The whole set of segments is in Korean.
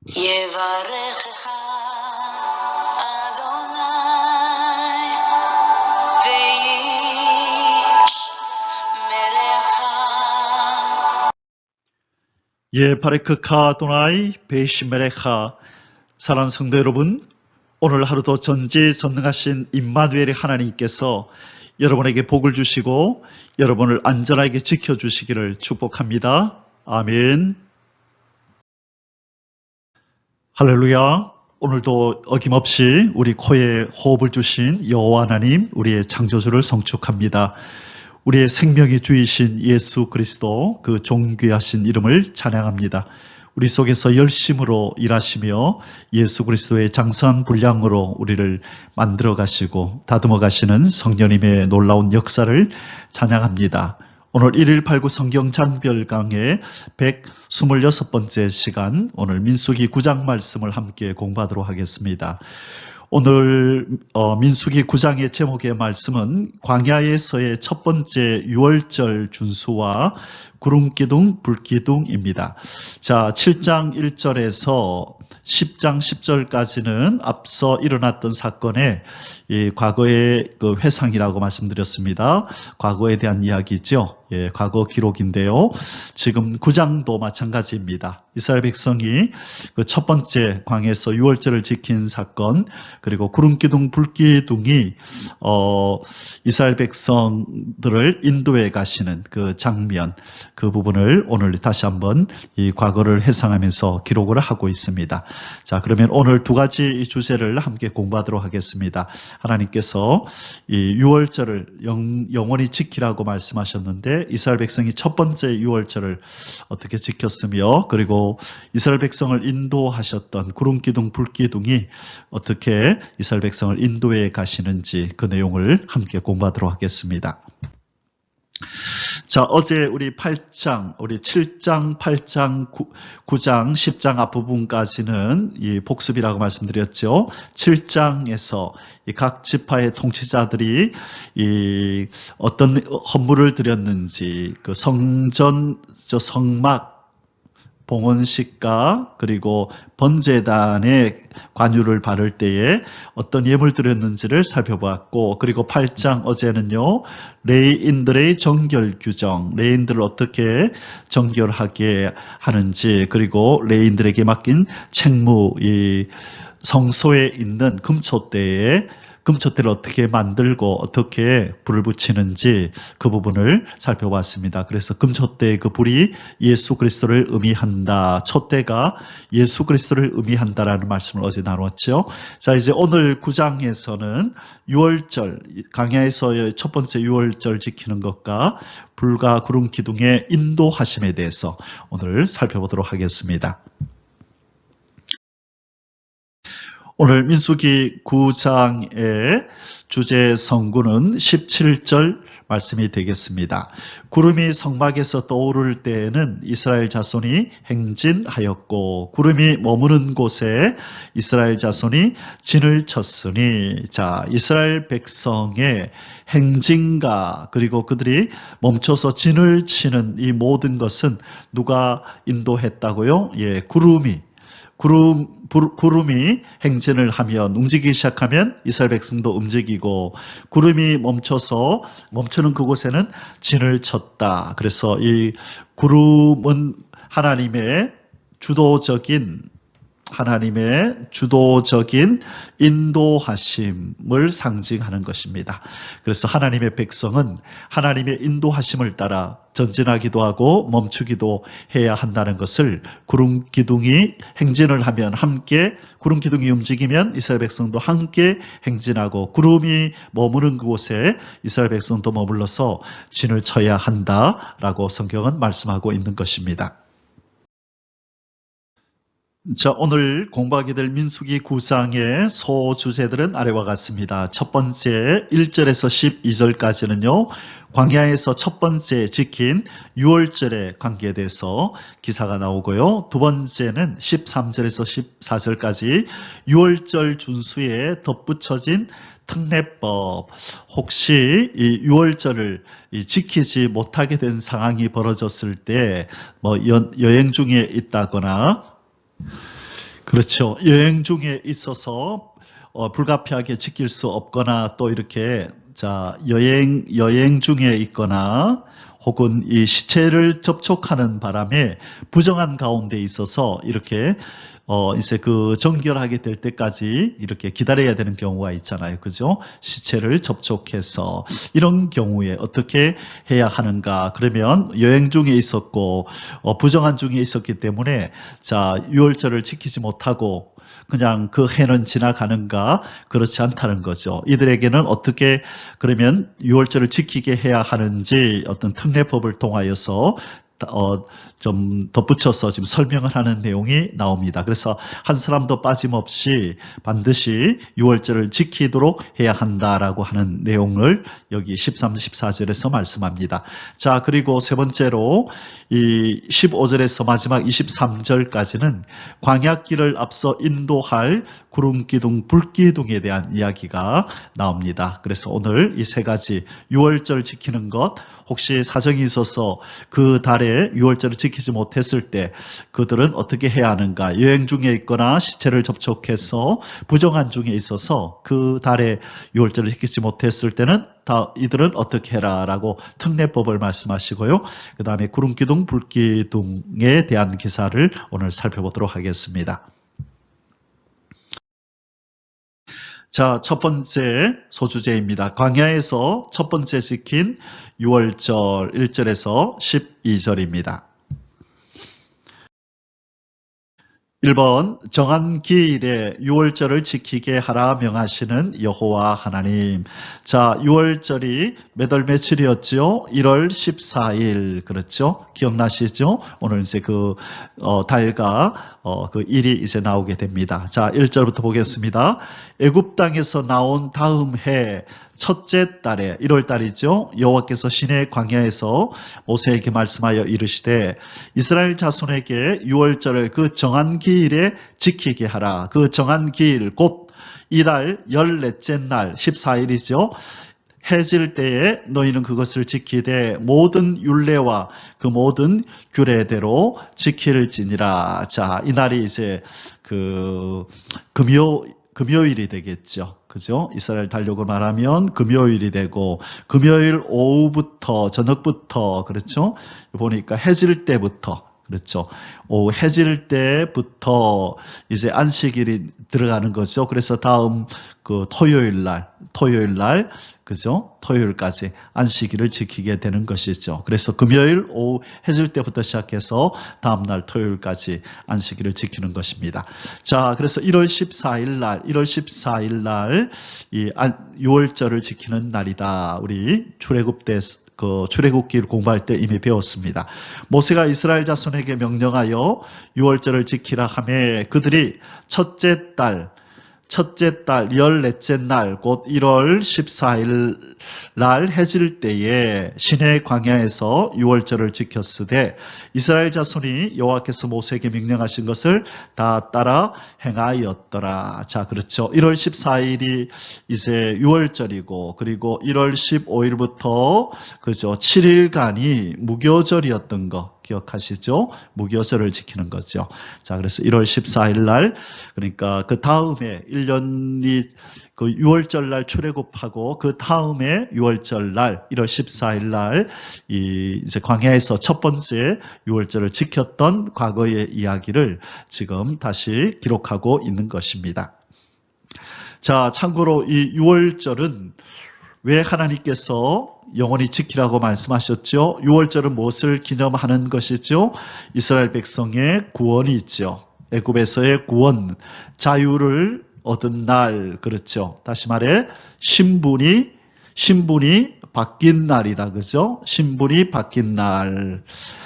יברכך אדוני וישמרך. 바레크카 아도나이 베이시메레카. 사랑하는 성도 여러분, 오늘 하루도 전지전능하신 임마누엘의 하나님께서 여러분에게 복을 주시고 여러분을 안전하게 지켜주시기를 축복합니다. 아멘. 할렐루야. 오늘도 어김없이 우리 코에 호흡을 주신 여호와 하나님, 우리의 창조주를 성축합니다. 우리의 생명의 주이신 예수 그리스도, 그 존귀하신 이름을 찬양합니다. 우리 속에서 열심으로 일하시며 예수 그리스도의 장성한 분량으로 우리를 만들어 가시고 다듬어 가시는 성령님의 놀라운 역사를 찬양합니다. 오늘 1일 8구 성경 장별 강의 126번째 시간, 오늘 민수기 9장 말씀을 함께 공부하도록 하겠습니다. 오늘 민수기 9장의 제목의 말씀은 광야에서의 첫 번째 유월절 준수와 구름기둥, 불기둥입니다. 자, 7장 1절에서 10장 10절까지는 앞서 일어났던 사건의 과거의 그 회상이라고 말씀드렸습니다. 과거에 대한 이야기죠. 과거 기록인데요. 지금 9장도 마찬가지입니다. 이스라엘 백성이 그 첫 번째 광야에서 유월절을 지킨 사건, 그리고 구름기둥, 불기둥이 이스라엘 백성들을 인도해 가시는 그 장면, 그 부분을 오늘 다시 한번 이 과거를 회상하면서 기록을 하고 있습니다. 자, 그러면 오늘 두 가지 주제를 함께 공부하도록 하겠습니다. 하나님께서 이 유월절을 영원히 지키라고 말씀하셨는데 이스라엘 백성이 첫 번째 유월절을 어떻게 지켰으며, 그리고 이스라엘 백성을 인도하셨던 구름기둥, 불기둥이 어떻게 이스라엘 백성을 인도해 가시는지 그 내용을 함께 공부하도록 하겠습니다. 자, 어제 우리 8장, 우리 7장, 8장, 9장, 10장 앞부분까지는 이 복습이라고 말씀드렸죠. 7장에서 각 지파의 통치자들이 이 어떤 헌물을 드렸는지, 그 성전, 성막, 봉헌식과 그리고 번제단에 관유를 바를 때에 어떤 예물 드렸는지를 살펴보았고, 그리고 8장 어제는요, 레위인들의 정결 규정, 레위인들을 어떻게 정결하게 하는지, 그리고 레위인들에게 맡긴 책무, 이 성소에 있는 금초대를 어떻게 만들고 어떻게 불을 붙이는지 그 부분을 살펴봤습니다. 그래서 금초대의 그 불이 예수 그리스도를 의미한다. 촛대가 예수 그리스도를 의미한다라는 말씀을 어제 나눴죠. 자, 이제 오늘 9장에서는 유월절, 광야에서의 첫 번째 유월절 지키는 것과 불과 구름 기둥의 인도하심에 대해서 오늘 살펴보도록 하겠습니다. 오늘 민수기 9장의 주제 성구는 17절 말씀이 되겠습니다. 구름이 성막에서 떠오를 때에는 이스라엘 자손이 행진하였고 구름이 머무는 곳에 이스라엘 자손이 진을 쳤으니, 자, 이스라엘 백성의 행진가 그리고 그들이 멈춰서 진을 치는 이 모든 것은 누가 인도했다고요? 구름이 행진을 하면, 움직이기 시작하면 이스라엘 백성도 움직이고, 구름이 멈추는 그곳에는 진을 쳤다. 그래서 이 구름은 하나님의 주도적인 인도하심을 상징하는 것입니다. 그래서 하나님의 백성은 하나님의 인도하심을 따라 전진하기도 하고 멈추기도 해야 한다는 것을, 구름 기둥이 행진을 하면 함께, 구름 기둥이 움직이면 이스라엘 백성도 함께 행진하고, 구름이 머무는 그곳에 이스라엘 백성도 머물러서 진을 쳐야 한다라고 성경은 말씀하고 있는 것입니다. 자, 오늘 공부하게 될 민수기 9장의 소주제들은 아래와 같습니다. 첫 번째 1절에서 12절까지는요, 광야에서 첫 번째 지킨 유월절에 관계돼서 기사가 나오고요. 두 번째는 13절에서 14절까지 유월절 준수에 덧붙여진 특례법, 혹시 이 유월절을 지키지 못하게 된 상황이 벌어졌을 때, 여행 중에 있다거나 그렇죠. 여행 중에 있어서 불가피하게 지킬 수 없거나 또 이렇게 여행 중에 있거나 혹은 이 시체를 접촉하는 바람에 부정한 가운데 있어서 이렇게 이제 그 정결하게 될 때까지 이렇게 기다려야 되는 경우가 있잖아요. 그죠? 시체를 접촉해서 이런 경우에 어떻게 해야 하는가? 그러면 여행 중에 있었고 부정한 중에 있었기 때문에 유월절을 지키지 못하고 그냥 그 해는 지나가는가? 그렇지 않다는 거죠. 이들에게는 어떻게 그러면 유월절을 지키게 해야 하는지 어떤 특례법을 통하여서 좀 덧붙여서 지금 설명을 하는 내용이 나옵니다. 그래서 한 사람도 빠짐없이 반드시 유월절을 지키도록 해야 한다라고 하는 내용을 여기 13, 14절에서 말씀합니다. 자, 그리고 세 번째로 이 15절에서 마지막 23절까지는 광야길을 앞서 인도할 구름기둥, 불기둥에 대한 이야기가 나옵니다. 그래서 오늘 이 세 가지 유월절 지키는 것, 혹시 사정이 있어서 그 달에 유월절을 지키지 못했을 때 그들은 어떻게 해야 하는가? 여행 중에 있거나 시체를 접촉해서 부정한 중에 있어서 그 달에 유월절을 지키지 못했을 때는 이들은 어떻게 해라 라고 특례법을 말씀하시고요. 그 다음에 구름기둥, 불기둥에 대한 기사를 오늘 살펴보도록 하겠습니다. 자, 첫 번째 소주제입니다. 광야에서 첫 번째 지킨 유월절 1절에서 12절입니다. 1번 정한 기일에 유월절을 지키게 하라 명하시는 여호와 하나님. 자, 유월절이 몇 월 며칠이었죠? 1월 14일. 그렇죠? 기억나시죠? 오늘 이제 그 달과 그 일이 이제 나오게 됩니다. 자, 1절부터 보겠습니다. 애굽 땅에서 나온 다음 해 첫째 달에 1월 달이죠. 여호와께서 시내 광야에서 모세에게 말씀하여 이르시되 이스라엘 자손에게 유월절을 그 정한 기일에 지키게 하라. 그 정한 기일 곧 이달 14째 날 14일이죠. 해질 때에 너희는 그것을 지키되 모든 율례와 그 모든 규례대로 지킬지니라. 자, 이날이 이제 그 금요일이 되겠죠. 그죠? 이스라엘 달력으로 말하면 금요일이 되고, 금요일 오후부터, 저녁부터, 그렇죠? 보니까 해질 때부터, 그렇죠? 오후 해질 때부터 이제 안식일이 들어가는 거죠. 그래서 다음 그 토요일 날, 그죠? 토요일까지 안식일을 지키게 되는 것이죠. 그래서 금요일 오후 해질 때부터 시작해서 다음날 토요일까지 안식일을 지키는 것입니다. 자, 그래서 1월 14일 날 이 유월절을 지키는 날이다. 우리 출애굽 때 출애굽기를 공부할 때 이미 배웠습니다. 모세가 이스라엘 자손에게 명령하여 유월절을 지키라 하매 그들이 첫째 달 14째 날, 곧 1월 14일 날 해질 때에 시내 광야에서 유월절을 지켰으되 이스라엘 자손이 여호와께서 모세에게 명령하신 것을 다 따라 행하였더라. 자, 그렇죠. 1월 14일이 이제 유월절이고, 그리고 1월 15일부터 그죠 7일간이 무교절이었던 거 기억하시죠? 무교절을 지키는 거죠. 자, 그래서 1월 14일 날, 그러니까 그 다음에 1년이 그 6월절 날 출애굽하고 그 다음에 6월절 날, 1월 14일 날 이제 광야에서 첫 번째 6월절을 지켰던 과거의 이야기를 지금 다시 기록하고 있는 것입니다. 자, 참고로 이 6월절은 왜 하나님께서 영원히 지키라고 말씀하셨죠? 6월절은 무엇을 기념하는 것이죠? 이스라엘 백성의 구원이 있죠. 애굽에서의 구원, 자유를 얻은 날, 그렇죠. 다시 말해 신분이 바뀐 날이다. 그죠? 신분이 바뀐 날.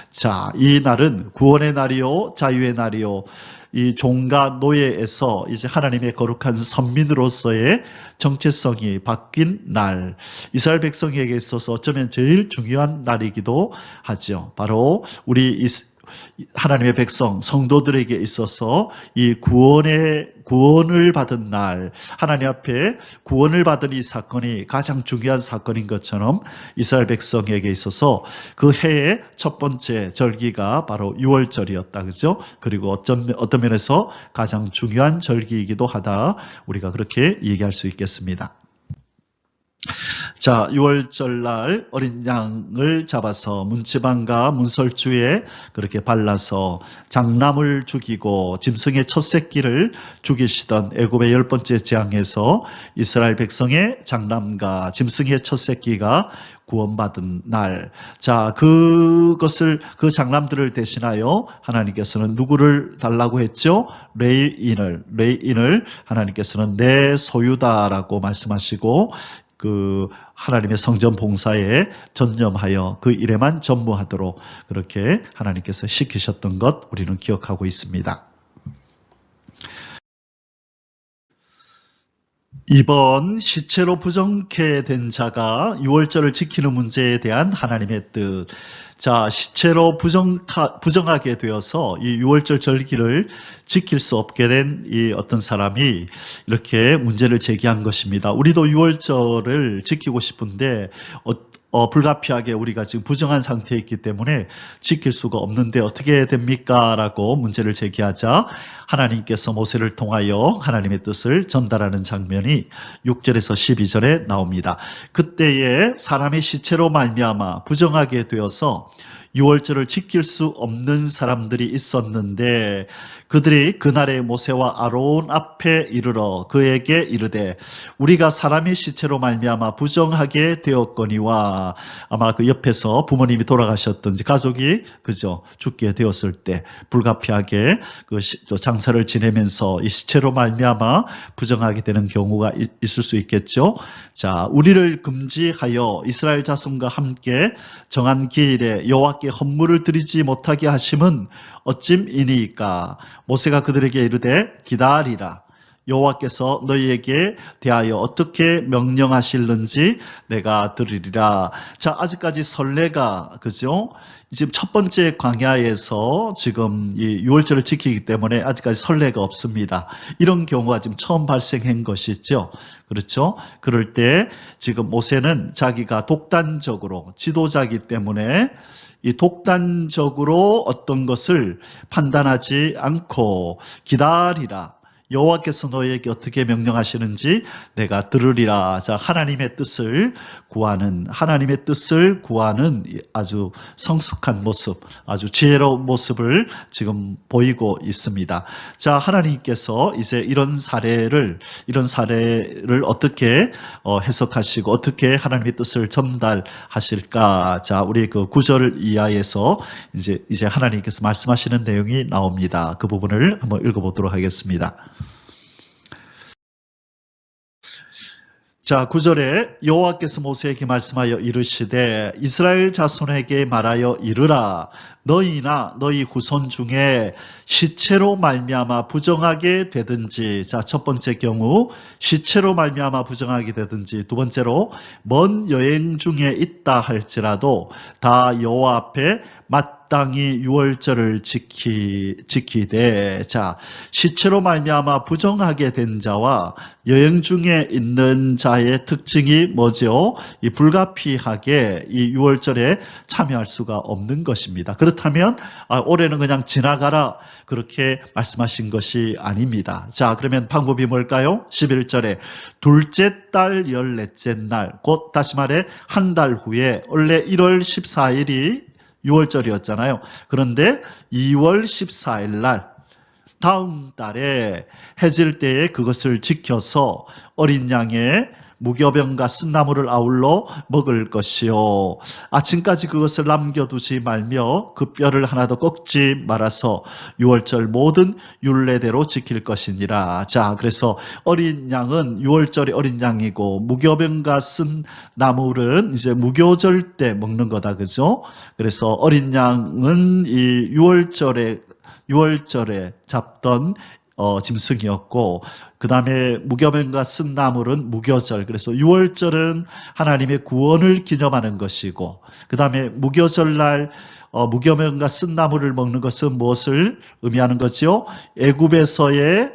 자, 이 날은 구원의 날이요, 자유의 날이요. 이 종과 노예에서 이제 하나님의 거룩한 선민으로서의 정체성이 바뀐 날, 이스라엘 백성에게 있어서 어쩌면 제일 중요한 날이기도 하죠. 바로 우리 하나님의 백성, 성도들에게 있어서 이 구원을 받은 날, 하나님 앞에 구원을 받은 이 사건이 가장 중요한 사건인 것처럼 이스라엘 백성에게 있어서 그 해의 첫 번째 절기가 바로 유월절이었다. 그죠? 그리고 어떤 면에서 가장 중요한 절기이기도 하다. 우리가 그렇게 얘기할 수 있겠습니다. 자, 6월절 날 어린 양을 잡아서 문지방과 문설주에 그렇게 발라서 장남을 죽이고 짐승의 첫 새끼를 죽이시던 애굽의 10번째 재앙에서 이스라엘 백성의 장남과 짐승의 첫 새끼가 구원받은 날. 자, 그 장남들을 대신하여 하나님께서는 누구를 달라고 했죠? 레이인을 하나님께서는 내 소유다라고 말씀하시고 그 하나님의 성전 봉사에 전념하여 그 일에만 전무하도록 그렇게 하나님께서 시키셨던 것 우리는 기억하고 있습니다. 이번 시체로 부정케 된 자가 유월절을 지키는 문제에 대한 하나님의 뜻. 자, 시체로 부정하게 되어서 이 유월절 절기를 지킬 수 없게 된 이 어떤 사람이 이렇게 문제를 제기한 것입니다. 우리도 유월절을 지키고 싶은데 불가피하게 우리가 지금 부정한 상태에 있기 때문에 지킬 수가 없는데 어떻게 됩니까? 라고 문제를 제기하자 하나님께서 모세를 통하여 하나님의 뜻을 전달하는 장면이 6절에서 12절에 나옵니다. 그때에 사람의 시체로 말미암아 부정하게 되어서 유월절을 지킬 수 없는 사람들이 있었는데 그들이 그날에 모세와 아론 앞에 이르러 그에게 이르되 우리가 사람의 시체로 말미암아 부정하게 되었거니와 아마 그 옆에서 부모님이 돌아가셨든지 가족이 그죠 죽게 되었을 때 불가피하게 그 장사를 지내면서 이 시체로 말미암아 부정하게 되는 경우가 있을 수 있겠죠. 자, 우리를 금지하여 이스라엘 자손과 함께 정한 기일에 여호와께 헌물을 드리지 못하게 하심은 어찜이니까 모세가 그들에게 이르되 기다리라. 여호와께서 너희에게 대하여 어떻게 명령하실는지 내가 들으리라. 자, 아직까지 선례가 그죠? 지금 첫 번째 광야에서 지금 이 유월절을 지키기 때문에 아직까지 선례가 없습니다. 이런 경우가 지금 처음 발생한 것이죠. 그렇죠? 그럴 때 지금 모세는 자기가 독단적으로 지도자이기 때문에 이 독단적으로 어떤 것을 판단하지 않고 기다리라. 여호와께서 너희에게 어떻게 명령하시는지 내가 들으리라. 자, 하나님의 뜻을 구하는 아주 성숙한 모습, 아주 지혜로운 모습을 지금 보이고 있습니다. 자, 하나님께서 이제 이런 사례를 어떻게 해석하시고 어떻게 하나님의 뜻을 전달하실까? 자, 우리 그 9절 이하에서 이제 하나님께서 말씀하시는 내용이 나옵니다. 그 부분을 한번 읽어보도록 하겠습니다. 자, 9절에 여호와께서 모세에게 말씀하여 이르시되 이스라엘 자손에게 말하여 이르라. 너희나 너희 후손 중에 시체로 말미암아 부정하게 되든지, 자, 첫 번째 경우 시체로 말미암아 부정하게 되든지, 두 번째로 먼 여행 중에 있다 할지라도 다 여호와 앞에 마땅히 유월절을 지키되, 자, 시체로 말미암아 부정하게 된 자와 여행 중에 있는 자의 특징이 뭐죠? 이 불가피하게 이 유월절에 참여할 수가 없는 것입니다. 그렇다면 올해는 그냥 지나가라 그렇게 말씀하신 것이 아닙니다. 자, 그러면 방법이 뭘까요? 11절에 둘째 달 14째 날, 곧 다시 말해 한 달 후에, 원래 1월 14일이 6월절이었잖아요. 그런데 2월 14일 날 다음 달에 해질 때에 그것을 지켜서 어린 양의 무교병과 쓴나물을 아울러 먹을 것이요. 아침까지 그것을 남겨두지 말며 그 뼈를 하나도 꺾지 말아서 6월절 모든 율례대로 지킬 것이니라. 자, 그래서 어린 양은 6월절이 어린 양이고 무교병과 쓴나물은 이제 무교절 때 먹는 거다. 그죠? 그래서 어린 양은 이 6월절에 잡던 짐승이었고, 그 다음에 무교병과 쓴 나물은 무교절, 그래서 유월절은 하나님의 구원을 기념하는 것이고, 그 다음에 무교절날 무교병과 쓴 나물을 먹는 것은 무엇을 의미하는 거지요? 애굽에서의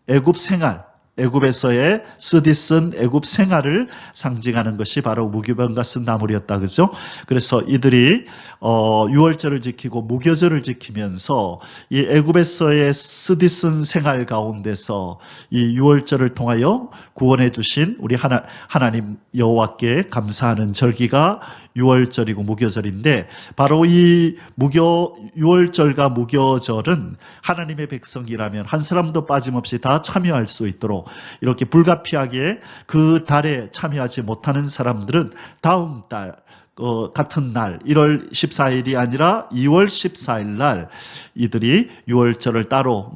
애굽 생활, 애굽에서의 쓰디쓴 애굽 생활을 상징하는 것이 바로 무교병과 쓴 나물이었다, 그죠? 그래서 이들이 유월절을 지키고 무교절을 지키면서 이 애굽에서의 쓰디쓴 생활 가운데서 이 유월절을 통하여 구원해 주신 우리 하나님 여호와께 감사하는 절기가 유월절이고 무교절인데, 바로 이 유월절과 무교절은 하나님의 백성이라면 한 사람도 빠짐없이 다 참여할 수 있도록, 이렇게 불가피하게 그 달에 참여하지 못하는 사람들은 다음 달 같은 날 1월 14일이 아니라 2월 14일 날 이들이 유월절을 따로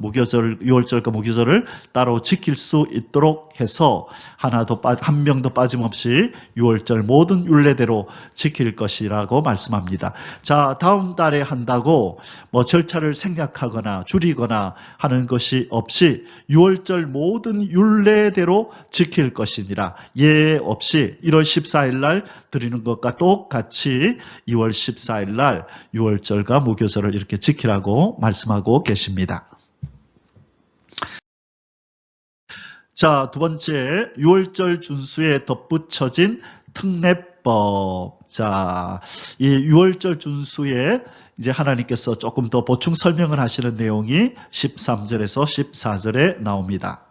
유월절과 무교절을 따로 지킬 수 있도록 해서 한 명도 빠짐없이 유월절 모든 율례대로 지킬 것이라고 말씀합니다. 자, 다음 달에 한다고 뭐 절차를 생략하거나 줄이거나 하는 것이 없이 유월절 모든 율례대로 지킬 것이니라. 예 없이 1월 14일 날 드리는 것과 똑같이 2월 14일 날 유월절과 무교절을 이렇게 지키라고 말씀하고 계십니다. 자, 두 번째, 유월절 준수에 덧붙여진 특례법. 자, 이 유월절 준수에 이제 하나님께서 조금 더 보충 설명을 하시는 내용이 13절에서 14절에 나옵니다.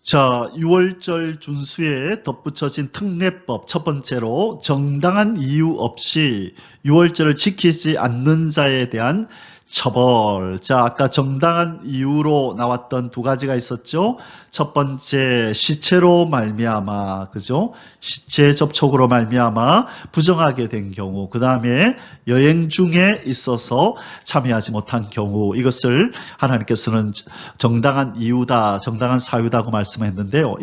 자, 유월절 준수에 덧붙여진 특례법, 첫 번째로 정당한 이유 없이 유월절을 지키지 않는 자에 대한 처벌. 자, 아까 정당한 이유로 나왔던 두 가지가 있었죠. 첫 번째, 시체로 말미암아, 그죠? 시체 접촉으로 말미암아 부정하게 된 경우, 그 다음에 여행 중에 있어서 참여하지 못한 경우, 이것을 하나님께서는 정당한 이유다, 정당한 사유다고 말씀했는데요.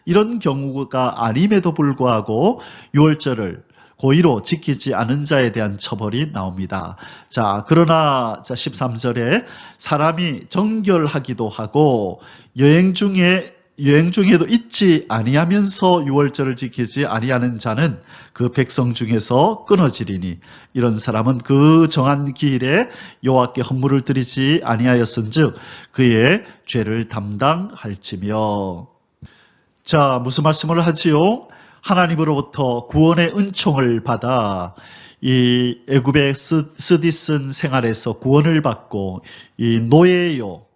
이런 경우가 아님에도 불구하고 유월절을 고의로 지키지 않은 자에 대한 처벌이 나옵니다. 자, 그러나 13절에 사람이 정결하기도 하고 여행 중에도 잊지 아니하면서 유월절을 지키지 아니하는 자는 그 백성 중에서 끊어지리니, 이런 사람은 그 정한 기일에 여호와께 헌물을 드리지 아니하였은즉 그의 죄를 담당할지며. 자, 무슨 말씀을 하지요? 하나님으로부터 구원의 은총을 받아 이 애굽의 쓰디쓴 생활에서 구원을 받고 이 노예요,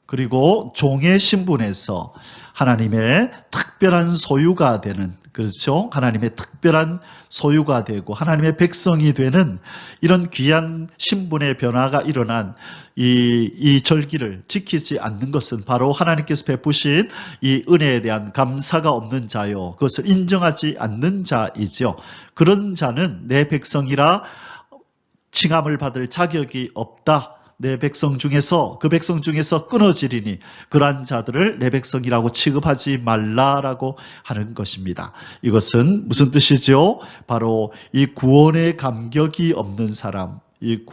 그리고 종의 신분에서 하나님의 특별한 소유가 되는, 그렇죠? 하나님의 특별한 소유가 되고 하나님의 백성이 되는 이런 귀한 신분의 변화가 일어난 이 절기를 지키지 않는 것은 바로 하나님께서 베푸신 이 은혜에 대한 감사가 없는 자요, 그것을 인정하지 않는 자이죠. 그런 자는 내 백성이라 칭함을 받을 자격이 없다. 내 백성 중에서, 그 백성 중에서 끊어지리니 그러한 자들을 내 백성이라고 취급하지 말라라고 하는 것입니다. 이것은 무슨 뜻이죠? 바로 이 구원의 감격이 없는 사람, 이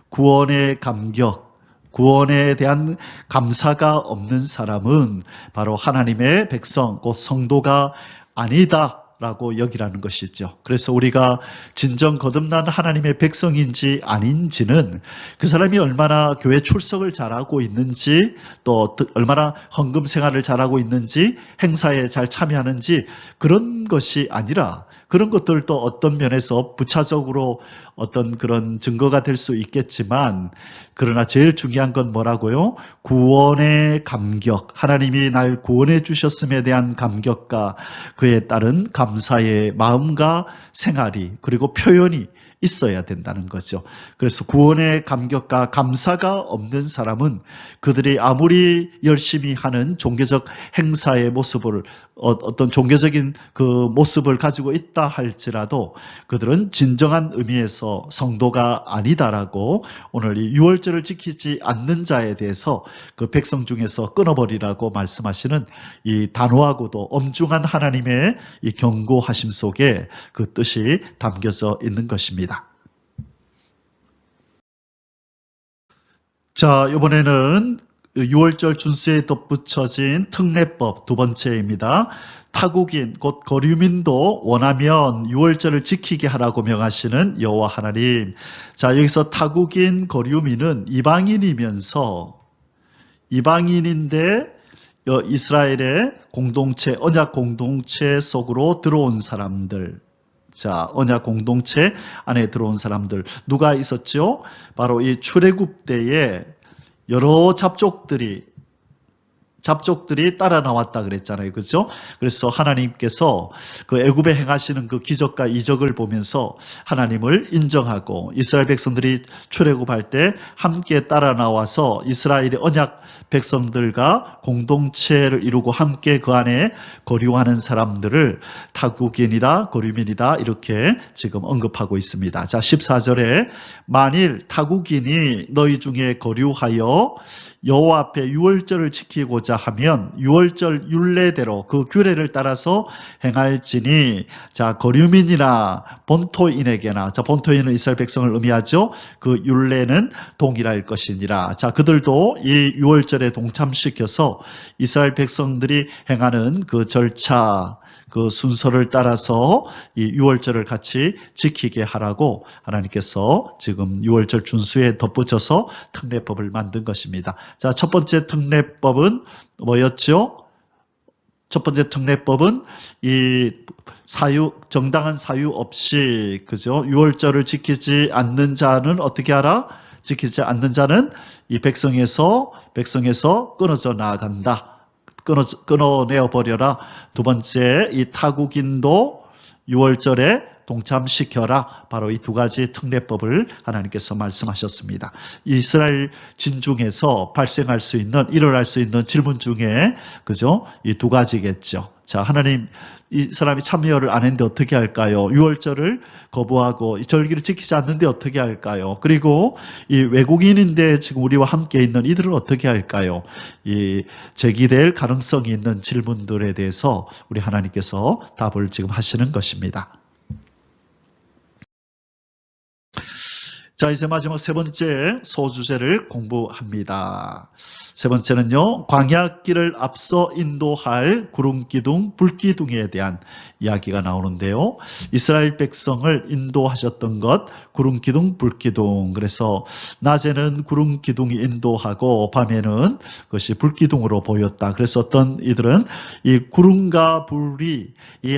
구원의 감격, 구원에 대한 감사가 없는 사람은 바로 하나님의 백성, 곧 성도가 아니다 라고 여기라는 것이죠. 그래서 우리가 진정 거듭난 하나님의 백성인지 아닌지는 그 사람이 얼마나 교회 출석을 잘하고 있는지, 또 얼마나 헌금 생활을 잘하고 있는지, 행사에 잘 참여하는지, 그런 것이 아니라, 그런 것들도 어떤 면에서 부차적으로 어떤 그런 증거가 될 수 있겠지만, 그러나 제일 중요한 건 뭐라고요? 구원의 감격, 하나님이 날 구원해 주셨음에 대한 감격과 그에 따른 감사의 마음과 생활이, 그리고 표현이 있어야 된다는 거죠. 그래서 구원의 감격과 감사가 없는 사람은 그들이 아무리 열심히 하는 종교적 행사의 모습을, 어떤 종교적인 그 모습을 가지고 있다 할지라도 그들은 진정한 의미에서 성도가 아니다라고, 오늘 이 유월절을 지키지 않는 자에 대해서 그 백성 중에서 끊어버리라고 말씀하시는 이 단호하고도 엄중한 하나님의 이 경고하심 속에 그 뜻이 담겨져 있는 것입니다. 자, 이번에는 6월절 준수에 덧붙여진 특례법 두 번째입니다. 타국인 곧 거류민도 원하면 6월절을 지키게 하라고 명하시는 여호와 하나님. 자, 여기서 타국인 거류민은 이방인인데 이스라엘의 공동체, 언약 공동체 속으로 들어온 사람들. 자, 언약 공동체 안에 들어온 사람들. 누가 있었죠? 바로 이 출애굽 때에 여러 잡족들이 따라 나왔다 그랬잖아요. 그죠? 그래서 하나님께서 그 애굽에 행하시는 그 기적과 이적을 보면서 하나님을 인정하고 이스라엘 백성들이 출애굽할 때 함께 따라 나와서 이스라엘의 언약 백성들과 공동체를 이루고 함께 그 안에 거류하는 사람들을 타국인이다, 거류민이다 이렇게 지금 언급하고 있습니다. 자, 14절에 만일 타국인이 너희 중에 거류하여 여호와 앞에 유월절을 지키고자 하면 유월절 율례대로 그 규례를 따라서 행할지니, 자, 거류민이나 본토인에게나, 자, 본토인은 이스라엘 백성을 의미하죠. 그 율례는 동일할 것이니라. 자, 그들도 이 유월절에 동참시켜서 이스라엘 백성들이 행하는 그 절차, 그 순서를 따라서 이 유월절을 같이 지키게 하라고 하나님께서 지금 유월절 준수에 덧붙여서 특례법을 만든 것입니다. 자, 첫 번째 특례법은 뭐였죠? 첫 번째 특례법은 이 정당한 사유 없이, 그죠? 유월절을 지키지 않는 자는 어떻게 하라? 지키지 않는 자는 이 백성에서 끊어져 나간다. 끊어내어 버려라. 두 번째, 이 타국인도 유월절에 동참시켜라. 바로 이 두 가지 특례법을 하나님께서 말씀하셨습니다. 이스라엘 진중에서 일어날 수 있는 질문 중에, 그죠? 이 두 가지겠죠. 자, 하나님, 이 사람이 참여를 안 했는데 어떻게 할까요? 유월절을 거부하고 이 절기를 지키지 않는데 어떻게 할까요? 그리고 이 외국인인데 지금 우리와 함께 있는 이들은 어떻게 할까요? 이 제기될 가능성이 있는 질문들에 대해서 우리 하나님께서 답을 지금 하시는 것입니다. 자, 이제 마지막 세 번째 소주제를 공부합니다. 세 번째는요, 광야길을 앞서 인도할 구름기둥, 불기둥에 대한 이야기가 나오는데요. 이스라엘 백성을 인도하셨던 것, 구름기둥, 불기둥. 그래서 낮에는 구름기둥이 인도하고 밤에는 그것이 불기둥으로 보였다. 그래서 어떤 이들은 이 구름과 불이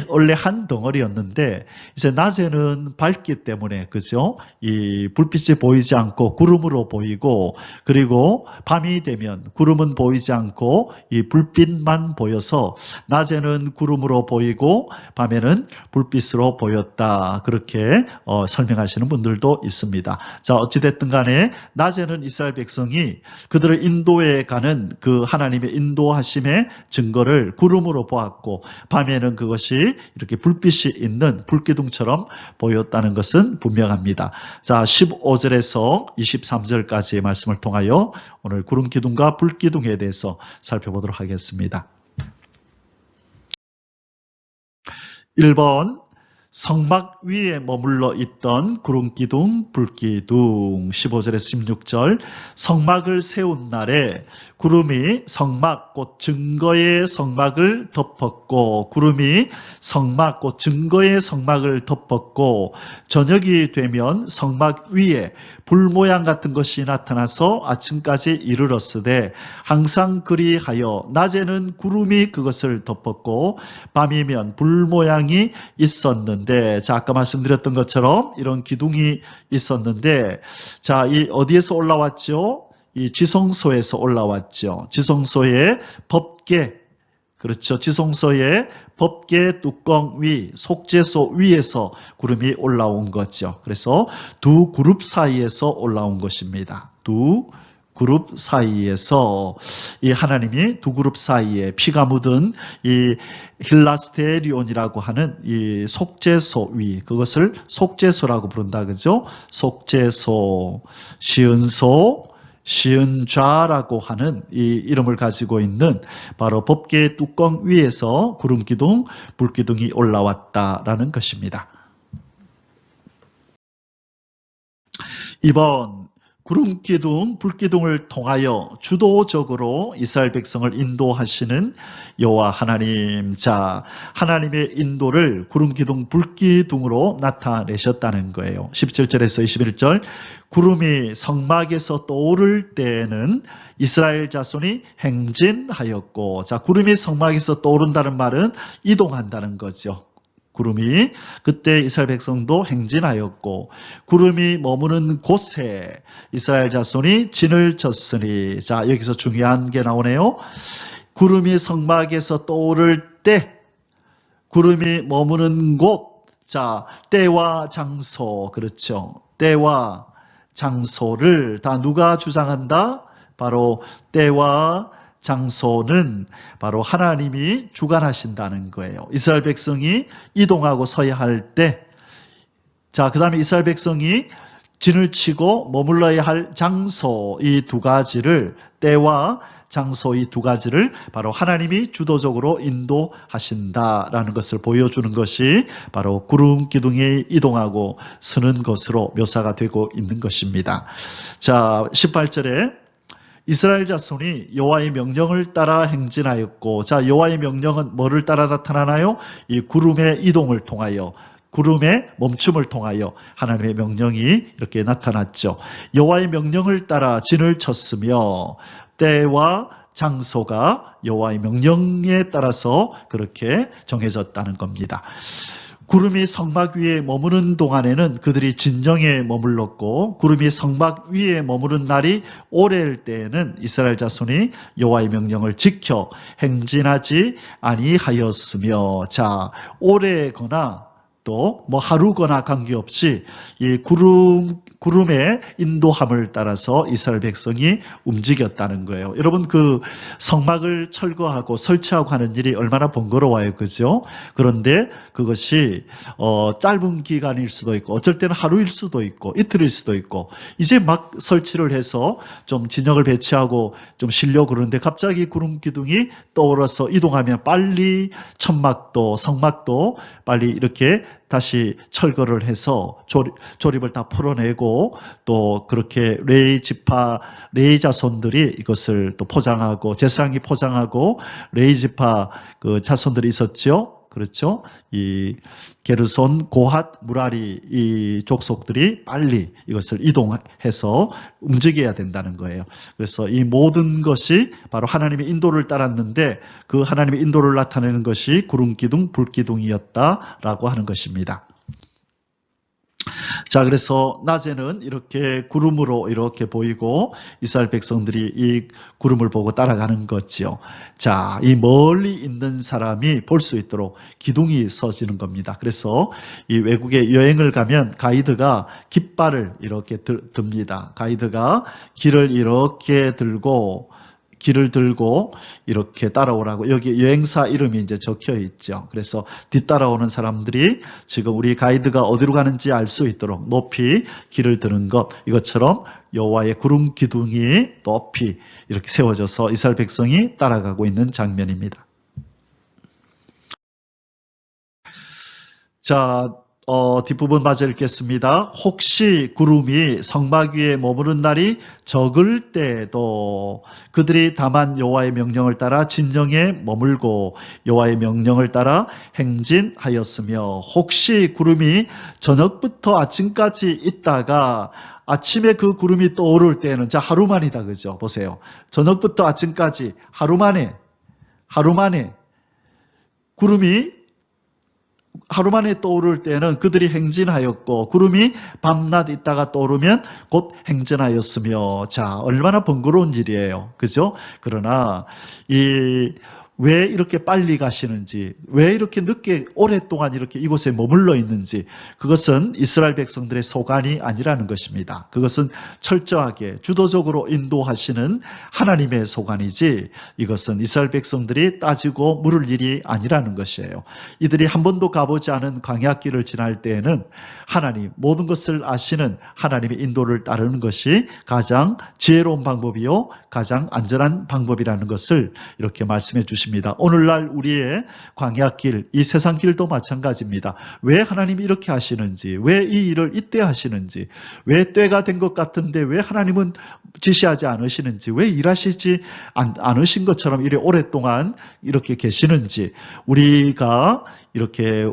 원래 한 덩어리였는데 이제 낮에는 밝기 때문에, 그죠? 이 불빛이 보이지 않고 구름으로 보이고, 그리고 밤이 되면 구름은 보이지 않고 이 불빛만 보여서 낮에는 구름으로 보이고 밤에는 불빛으로 보였다. 그렇게 설명하시는 분들도 있습니다. 자, 어찌됐든 간에 낮에는 이스라엘 백성이 그들을 인도해 가는 그 하나님의 인도하심의 증거를 구름으로 보았고, 밤에는 그것이 이렇게 불빛이 있는 불기둥처럼 보였다는 것은 분명합니다. 자, 15절에서 23절까지의 말씀을 통하여 오늘 구름기둥과 불기둥에 대해서 살펴보도록 하겠습니다. 1번, 성막 위에 머물러 있던 구름기둥, 불기둥. 15절에서 16절, 성막을 세운 날에 구름이 성막 곧 증거의 성막을 덮었고, 구름이 성막 곧 증거의 성막을 덮었고, 저녁이 되면 성막 위에 불 모양 같은 것이 나타나서 아침까지 이르렀으되 항상 그리하여 낮에는 구름이 그것을 덮었고 밤이면 불 모양이 있었는데, 자, 아까 말씀드렸던 것처럼 이런 기둥이 있었는데, 자, 이 어디에서 올라왔죠? 이 지성소에서 올라왔죠. 지성소의 법궤, 그렇죠. 지성소의 법궤 뚜껑 위, 속죄소 위에서 구름이 올라온 거죠. 그래서 두 그룹 사이에서 올라온 것입니다. 두 그룹 사이에서 이 하나님이 두 그룹 사이에 피가 묻은 이 힐라스테리온이라고 하는 이 속죄소 위, 그것을 속죄소라고 부른다, 그죠? 속죄소, 시은소, 시은좌라고 하는 이 이름을 가지고 있는 바로 법궤 뚜껑 위에서 구름기둥, 불기둥이 올라왔다라는 것입니다. 2번, 구름 기둥, 불 기둥을 통하여 주도적으로 이스라엘 백성을 인도하시는 여호와 하나님. 자, 하나님의 인도를 구름 기둥, 불 기둥으로 나타내셨다는 거예요. 17절에서 21절. 구름이 성막에서 떠오를 때에는 이스라엘 자손이 행진하였고, 자, 구름이 성막에서 떠오른다는 말은 이동한다는 거죠. 구름이 그때 이스라엘 백성도 행진하였고, 구름이 머무는 곳에 이스라엘 자손이 진을 쳤으니. 자, 여기서 중요한 게 나오네요. 구름이 성막에서 떠오를 때, 구름이 머무는 곳. 자, 때와 장소. 그렇죠. 때와 장소를 다 누가 주장한다? 바로 때와 장소는 바로 하나님이 주관하신다는 거예요. 이스라엘 백성이 이동하고 서야 할 때, 자, 그 다음에 이스라엘 백성이 진을 치고 머물러야 할 장소, 이 두 가지를, 때와 장소 이 두 가지를 바로 하나님이 주도적으로 인도하신다라는 것을 보여주는 것이 바로 구름 기둥이 이동하고 서는 것으로 묘사가 되고 있는 것입니다. 자, 18절에 이스라엘 자손이 여호와의 명령을 따라 행진하였고, 자, 여호와의 명령은 뭐를 따라 나타나나요? 이 구름의 이동을 통하여, 구름의 멈춤을 통하여 하나님의 명령이 이렇게 나타났죠. 여호와의 명령을 따라 진을 쳤으며, 때와 장소가 여호와의 명령에 따라서 그렇게 정해졌다는 겁니다. 구름이 성막 위에 머무는 동안에는 그들이 진정에 머물렀고, 구름이 성막 위에 머무는 날이 오래일 때에는 이스라엘 자손이 여호와의 명령을 지켜 행진하지 아니하였으며, 자, 오래거나 또 뭐 하루거나 관계없이 이 구름의 인도함을 따라서 이스라엘 백성이 움직였다는 거예요. 여러분, 그 성막을 철거하고 설치하고 하는 일이 얼마나 번거로워요, 그죠? 그런데 그것이 짧은 기간일 수도 있고, 어쩔 때는 하루일 수도 있고, 이틀일 수도 있고, 이제 막 설치를 해서 좀 진영을 배치하고 좀 쉬려고 그러는데 갑자기 구름 기둥이 떠올라서 이동하면 빨리 천막도 성막도 빨리 이렇게 다시 철거를 해서 조립을 다 풀어내고, 또 그렇게 레위 자손들이 이것을 또 포장하고, 제사장이 포장하고, 레위 지파 그 자손들이 있었죠. 그렇죠? 이 게르손, 고핫, 무라리 이 족속들이 빨리 이것을 이동해서 움직여야 된다는 거예요. 그래서 이 모든 것이 바로 하나님의 인도를 따랐는데, 그 하나님의 인도를 나타내는 것이 구름 기둥, 불 기둥이었다라고 하는 것입니다. 자, 그래서 낮에는 이렇게 구름으로 이렇게 보이고 이스라엘 백성들이 이 구름을 보고 따라가는 거지요. 자, 이 멀리 있는 사람이 볼 수 있도록 기둥이 서지는 겁니다. 그래서 이 외국에 여행을 가면 가이드가 깃발을 이렇게 듭니다. 가이드가 길을 이렇게 들고 이렇게 따라오라고, 여기 여행사 이름이 이제 적혀 있죠. 그래서 뒤따라오는 사람들이 지금 우리 가이드가 어디로 가는지 알 수 있도록 높이 길을 드는 것, 이것처럼 여호와의 구름 기둥이 높이 이렇게 세워져서 이스라엘 백성이 따라가고 있는 장면입니다. 자, 뒷부분 마저 읽겠습니다. 혹시 구름이 성막 위에 머무른 날이 적을 때에도 그들이 다만 여호와의 명령을 따라 진정에 머물고 여호와의 명령을 따라 행진하였으며, 혹시 구름이 저녁부터 아침까지 있다가 아침에 그 구름이 떠오를 때에는, 자, 하루만이다, 그죠? 보세요. 저녁부터 아침까지 하루 만에 구름이 하루 만에 떠오를 때는 그들이 행진하였고, 구름이 밤낮 있다가 떠오르면 곧 행진하였으며. 자, 얼마나 번거로운 일이에요, 그죠? 그러나 왜 이렇게 빨리 가시는지, 왜 이렇게 늦게 오랫동안 이렇게 이곳에 머물러 있는지, 그것은 이스라엘 백성들의 소관이 아니라는 것입니다. 그것은 철저하게 주도적으로 인도하시는 하나님의 소관이지, 이것은 이스라엘 백성들이 따지고 물을 일이 아니라는 것이에요. 이들이 한 번도 가보지 않은 광야길을 지날 때에는 하나님, 모든 것을 아시는 하나님의 인도를 따르는 것이 가장 지혜로운 방법이요, 가장 안전한 방법이라는 것을 이렇게 말씀해 주십니다. 것입니다. 오늘날 우리의 광야길, 이 세상 길도 마찬가지입니다. 왜 하나님이 이렇게 하시는지, 왜 이 일을 이때 하시는지, 왜 때가 된 것 같은데 왜 하나님은 지시하지 않으시는지, 왜 일하시지 않으신 것처럼 이렇게 오랫동안 이렇게 계시는지, 우리가 이렇게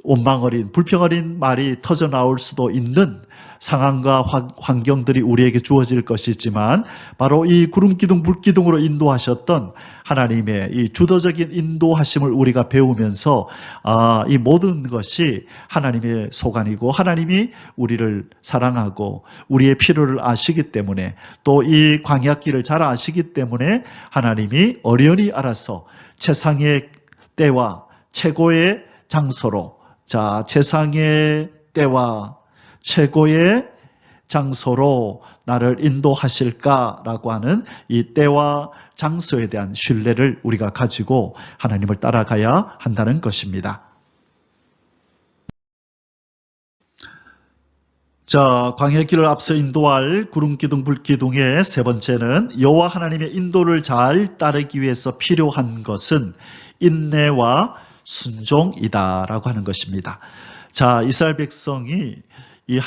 원망어린, 불평어린 말이 터져 나올 수도 있는 상황과 환경들이 우리에게 주어질 것이지만 바로 이 구름기둥, 불기둥으로 인도하셨던 하나님의 이 주도적인 인도하심을 우리가 배우면서 이 모든 것이 하나님의 소관이고 하나님이 우리를 사랑하고 우리의 필요를 아시기 때문에 또 이 광야길을 잘 아시기 때문에 하나님이 어련히 알아서 최상의 때와 최고의 장소로 최상의 때와 최고의 장소로 나를 인도하실까라고 하는 이 때와 장소에 대한 신뢰를 우리가 가지고 하나님을 따라가야 한다는 것입니다. 광야의 길을 앞서 인도할 구름기둥, 불기둥의 세 번째는 여호와 하나님의 인도를 잘 따르기 위해서 필요한 것은 인내와 순종이다라고 하는 것입니다. 이스라엘 백성이 이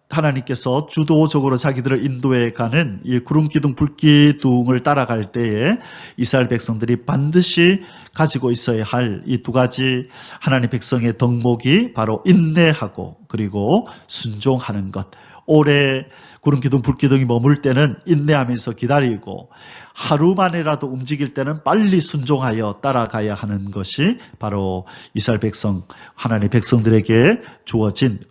하나님께서 주도적으로 자기들을 인도해 가는 이 구름기둥, 불기둥을 따라갈 때에 이스라엘 백성들이 반드시 가지고 있어야 할 이 두 가지 하나님 백성의 덕목이 바로 인내하고 그리고 순종하는 것. 오래 구름기둥, 불기둥이 머물 때는 인내하면서 기다리고 하루만이라도 움직일 때는 빨리 순종하여 따라가야 하는 것이 바로 이스라엘 백성, 하나님의 백성들에게 주어진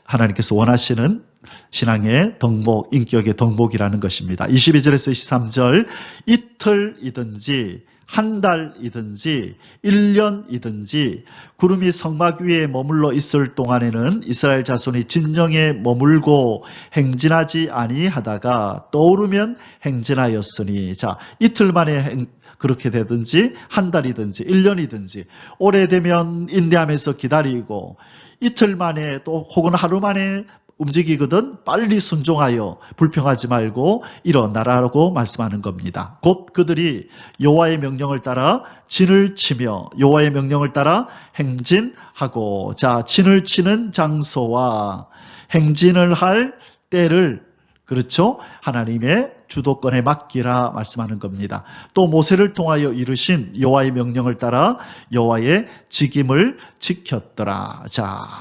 하나님께서 원하시는 신앙의 덕목, 인격의 덕목이라는 것입니다. 22절에서 23절 이틀이든지 한 달이든지 1년이든지 구름이 성막 위에 머물러 있을 동안에는 이스라엘 자손이 진정에 머물고 행진하지 아니하다가 떠오르면 행진하였으니 이틀 만에 그렇게 되든지 한 달이든지 1년이든지 오래되면 인내하면서 기다리고 이틀 만에 또 혹은 하루 만에 움직이거든 빨리 순종하여 불평하지 말고 일어나라고 말씀하는 겁니다. 곧 그들이 여호와의 명령을 따라 진을 치며 여호와의 명령을 따라 행진하고 진을 치는 장소와 행진을 할 때를 그렇죠? 하나님의 주도권에 맡기라 말씀하는 겁니다. 또 모세를 통하여 이르신 여호와의 명령을 따라 여호와의 직임을 지켰더라.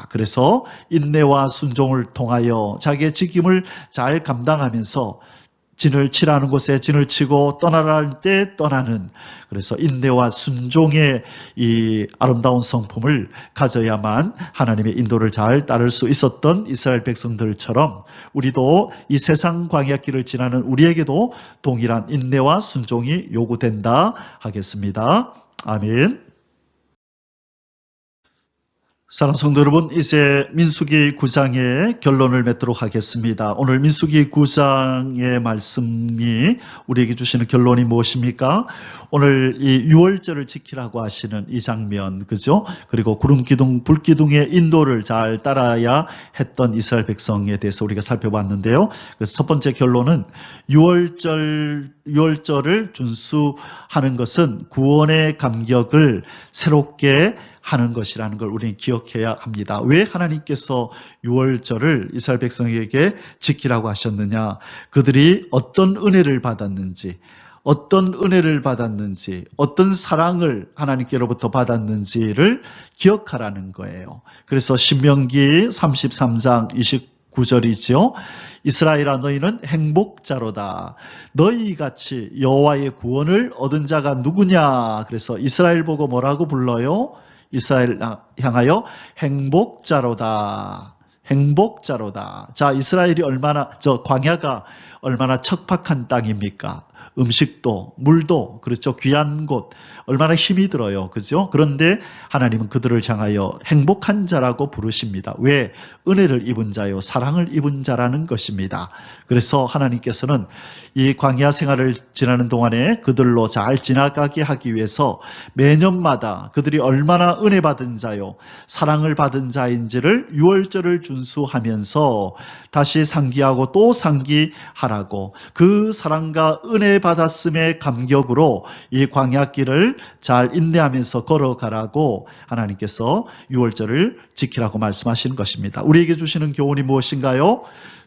그래서 인내와 순종을 통하여 자기의 직임을 잘 감당하면서 진을 치라는 곳에 진을 치고 떠나라 할 때 떠나는, 그래서 인내와 순종의 이 아름다운 성품을 가져야만 하나님의 인도를 잘 따를 수 있었던 이스라엘 백성들처럼 우리도 이 세상 광야길을 지나는 우리에게도 동일한 인내와 순종이 요구된다 하겠습니다. 아멘. 사랑하는 성도 여러분, 이제 민수기 9장의 결론을 맺도록 하겠습니다. 오늘 민수기 9장의 말씀이 우리에게 주시는 결론이 무엇입니까? 오늘 이 유월절을 지키라고 하시는 이 장면, 그죠? 그리고 구름기둥, 불기둥의 인도를 잘 따라야 했던 이스라엘 백성에 대해서 우리가 살펴봤는데요. 그래서 첫 번째 결론은 유월절을 준수하는 것은 구원의 감격을 새롭게 하는 것이라는 걸 우리는 기억해야 합니다. 왜 하나님께서 유월절을 이스라엘 백성에게 지키라고 하셨느냐? 그들이 어떤 은혜를 받았는지, 어떤 사랑을 하나님께로부터 받았는지를 기억하라는 거예요. 그래서 신명기 33장 29절이죠. 이스라엘아, 너희는 행복자로다. 너희같이 여호와의 구원을 얻은 자가 누구냐? 그래서 이스라엘 보고 뭐라고 불러요? 이스라엘 향하여 행복자로다. 행복자로다. 이스라엘이 광야가 얼마나 척박한 땅입니까? 음식도, 물도, 그렇죠. 귀한 곳, 얼마나 힘이 들어요. 그죠? 그런데 하나님은 그들을 향하여 행복한 자라고 부르십니다. 왜? 은혜를 입은 자요, 사랑을 입은 자라는 것입니다. 그래서 하나님께서는 이 광야 생활을 지나는 동안에 그들로 잘 지나가게 하기 위해서 매년마다 그들이 얼마나 은혜 받은 자요, 사랑을 받은 자인지를 유월절을 준수하면서 다시 상기하고 또 상기하라 하라고, 그 사랑과 은혜 받았음의 감격으로 이 광야길을 잘 인내하면서 걸어가라고 하나님께서 유월절을 지키라고 말씀하시는 것입니다. 우리에게 주시는 교훈이 무엇인가요?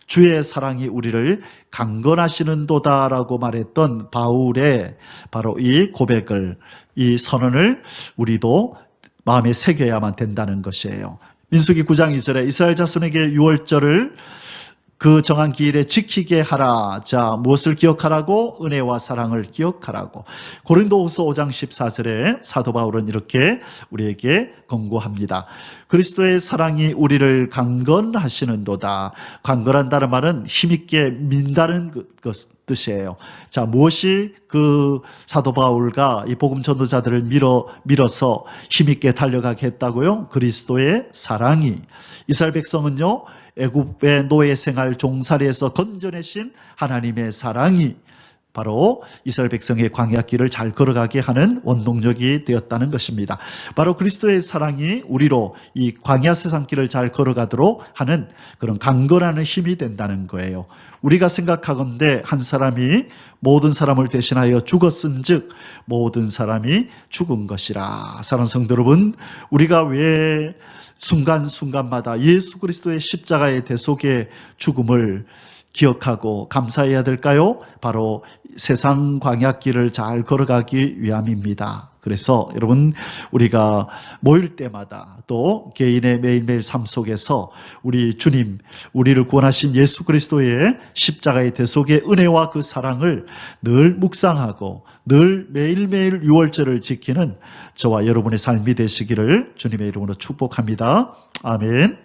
주의 사랑이 우리를 강건하시는도다라고 말했던 바울의 바로 이 고백을, 이 선언을 우리도 마음에 새겨야만 된다는 것이에요. 민수기 9장 2절에 이스라엘 자손에게 유월절을 그 정한 기일에 지키게 하라. 자, 무엇을 기억하라고? 은혜와 사랑을 기억하라고. 고린도후서 5장 14절에 사도 바울은 이렇게 우리에게 권고합니다. 그리스도의 사랑이 우리를 강건하시는도다. 강건한다는 말은 힘있게 민다는 뜻이에요. 자, 무엇이 그 사도 바울과 이 복음 전도자들을 밀어서 힘있게 달려가게 했다고요? 그리스도의 사랑이. 이스라엘 백성은요, 애굽의 노예 생활 종살이에서 건져내신 하나님의 사랑이 바로 이스라엘 백성의 광야길을 잘 걸어가게 하는 원동력이 되었다는 것입니다. 바로 그리스도의 사랑이 우리로 이 광야 세상길을 잘 걸어가도록 하는 그런 강건하는 힘이 된다는 거예요. 우리가 생각하건대 한 사람이 모든 사람을 대신하여 죽었은즉 모든 사람이 죽은 것이라. 사랑하는 성도 여러분, 우리가 왜 순간순간마다 예수 그리스도의 십자가의 대속의 죽음을 기억하고 감사해야 될까요? 바로 세상 광야길을 잘 걸어가기 위함입니다. 그래서 여러분, 우리가 모일 때마다 또 개인의 매일매일 삶 속에서 우리 주님, 우리를 구원하신 예수 그리스도의 십자가의 대속의 은혜와 그 사랑을 늘 묵상하고 늘 매일매일 유월절을 지키는 저와 여러분의 삶이 되시기를 주님의 이름으로 축복합니다. 아멘.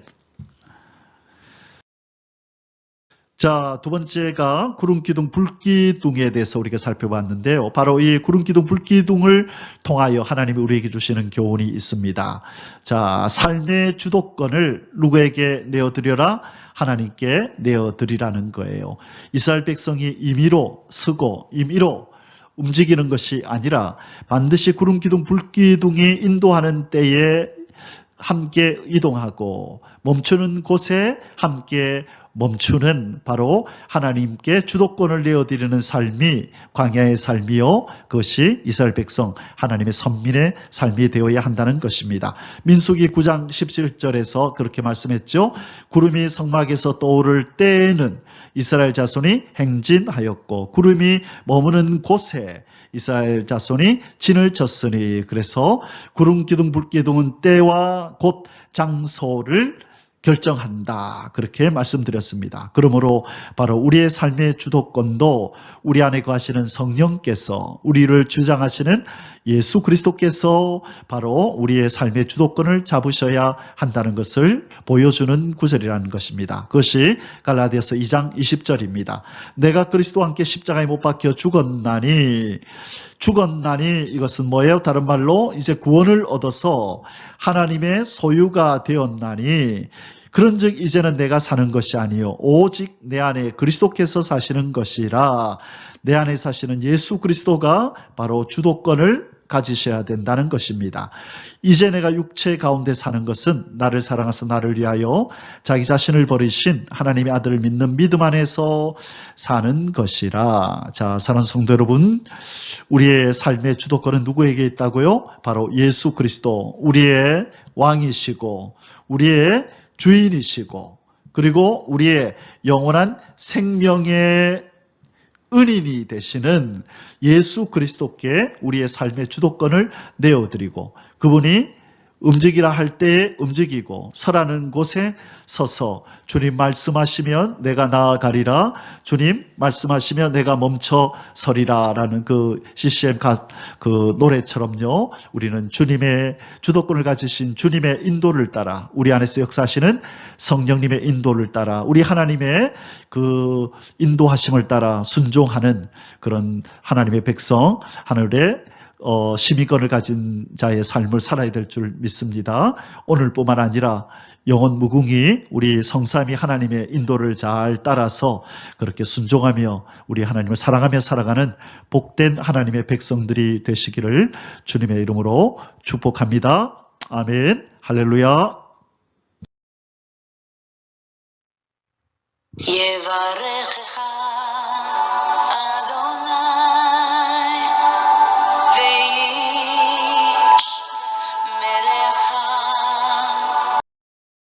자, 두 번째가 구름기둥, 불기둥에 대해서 우리가 살펴봤는데요. 바로 이 구름기둥, 불기둥을 통하여 하나님이 우리에게 주시는 교훈이 있습니다. 자, 삶의 주도권을 누구에게 내어드려라? 하나님께 내어드리라는 거예요. 이스라엘 백성이 임의로 쓰고 임의로 움직이는 것이 아니라 반드시 구름기둥, 불기둥이 인도하는 때에 함께 이동하고 멈추는 곳에 함께 멈추는 바로 하나님께 주도권을 내어드리는 삶이 광야의 삶이요, 그것이 이스라엘 백성 하나님의 선민의 삶이 되어야 한다는 것입니다. 민수기 9장 17절에서 그렇게 말씀했죠. 구름이 성막에서 떠오를 때에는 이스라엘 자손이 행진하였고 구름이 머무는 곳에 이스라엘 자손이 진을 쳤으니, 그래서 구름 기둥 불 기둥은 때와 곳 장소를 결정한다, 그렇게 말씀드렸습니다. 그러므로 바로 우리의 삶의 주도권도 우리 안에 거하시는 성령께서, 우리를 주장하시는 예수 그리스도께서 바로 우리의 삶의 주도권을 잡으셔야 한다는 것을 보여주는 구절이라는 것입니다. 그것이 갈라디아서 2장 20절입니다. 내가 그리스도와 함께 십자가에 못 박혀 죽었나니, 이것은 뭐예요? 다른 말로 이제 구원을 얻어서 하나님의 소유가 되었나니, 그런즉 이제는 내가 사는 것이 아니요 오직 내 안에 그리스도께서 사시는 것이라. 내 안에 사시는 예수 그리스도가 바로 주도권을 가지셔야 된다는 것입니다. 이제 내가 육체 가운데 사는 것은 나를 사랑하사 나를 위하여 자기 자신을 버리신 하나님의 아들을 믿는 믿음 안에서 사는 것이라. 자, 사랑하는 성도 여러분, 우리의 삶의 주도권은 누구에게 있다고요? 바로 예수 그리스도, 우리의 왕이시고 우리의 주인이시고 그리고 우리의 영원한 생명의 은인이 되시는 예수 그리스도께 우리의 삶의 주도권을 내어드리고, 그분이 움직이라 할 때에 움직이고 서라는 곳에 서서 주님 말씀하시면 내가 나아가리라, 주님 말씀하시면 내가 멈춰 서리라 라는 그 CCM 그 노래처럼요, 우리는 주님의 주도권을 가지신 주님의 인도를 따라, 우리 안에서 역사하시는 성령님의 인도를 따라, 우리 하나님의 그 인도하심을 따라 순종하는 그런 하나님의 백성, 하늘의 시민권을 가진 자의 삶을 살아야 될 줄 믿습니다. 오늘뿐만 아니라 영원 무궁히 우리 성삼위 하나님의 인도를 잘 따라서 그렇게 순종하며 우리 하나님을 사랑하며 살아가는 복된 하나님의 백성들이 되시기를 주님의 이름으로 축복합니다. 아멘. 할렐루야. יברכך